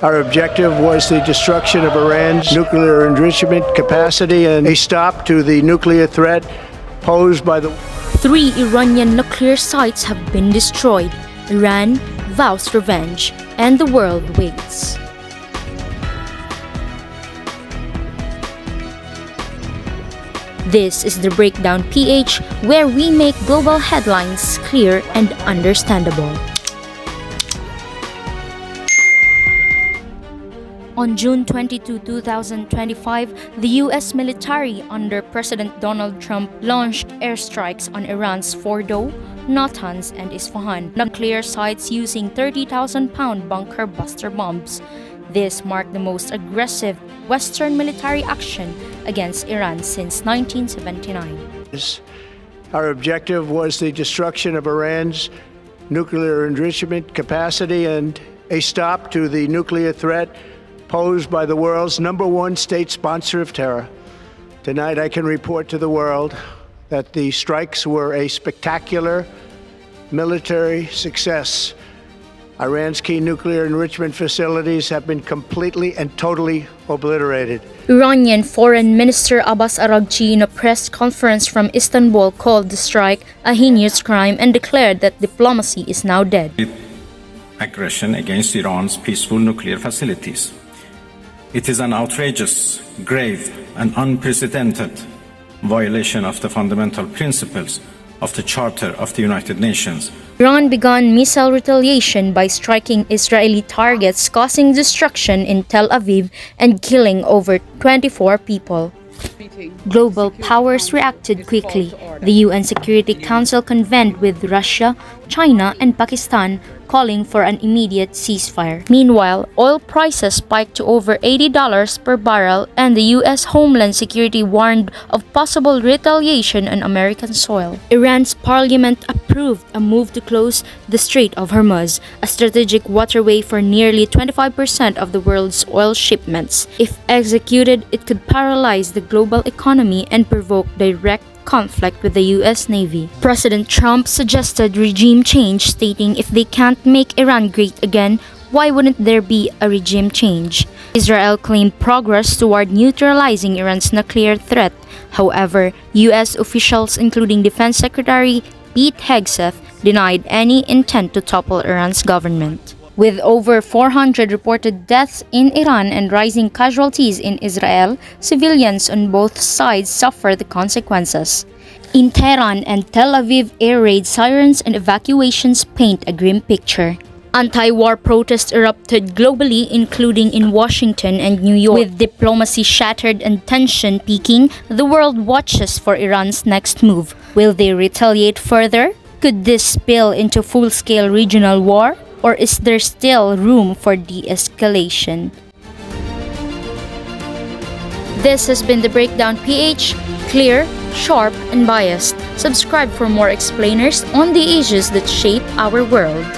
Our objective was the destruction of Iran's nuclear enrichment capacity and a stop to the nuclear threat posed by the... 3 Iranian nuclear sites have been destroyed. Iran vows revenge, and the world waits. This is the Breakdown PH, where we make global headlines clear and understandable. On June 22, 2025, the U.S. military under President Donald Trump launched airstrikes on Iran's Fordow, Natanz, and Isfahan nuclear sites using 30,000-pound bunker buster bombs. This marked the most aggressive Western military action against Iran since 1979. Our objective was the destruction of Iran's nuclear enrichment capacity and a stop to the nuclear threat posed by the world's #1 state sponsor of terror. Tonight, I can report to the world that the strikes were a spectacular military success. Iran's key nuclear enrichment facilities have been completely and totally obliterated. Iranian Foreign Minister Abbas Araghchi in a press conference from Istanbul called the strike a heinous crime and declared that diplomacy is now dead. Aggression against Iran's peaceful nuclear facilities. It is an outrageous, grave, and unprecedented violation of the fundamental principles of the Charter of the United Nations. Iran began missile retaliation by striking Israeli targets, causing destruction in Tel Aviv and killing over 24 people. Global powers reacted quickly. The UN Security Council convened with Russia, China, and Pakistan, calling for an immediate ceasefire. Meanwhile, oil prices spiked to over $80 per barrel, and the U.S. Homeland Security warned of possible retaliation on American soil. Iran's parliament approved a move to close the Strait of Hormuz, a strategic waterway for nearly 25% of the world's oil shipments. If executed, it could paralyze the global economy and provoke direct conflict with the U.S. Navy. President Trump suggested regime change, stating if they can't make Iran great again, why wouldn't there be a regime change? Israel claimed progress toward neutralizing Iran's nuclear threat. However, U.S. officials, including Defense Secretary Pete Hegseth, denied any intent to topple Iran's government. With over 400 reported deaths in Iran and rising casualties in Israel, civilians on both sides suffer the consequences. In Tehran and Tel Aviv, air raid sirens and evacuations paint a grim picture. Anti-war protests erupted globally, including in Washington and New York. With diplomacy shattered and tension peaking, the world watches for Iran's next move. Will they retaliate further? Could this spill into full-scale regional war? Or is there still room for de-escalation? This has been the Breakdown PH, clear, sharp, and biased. Subscribe for more explainers on the issues that shape our world.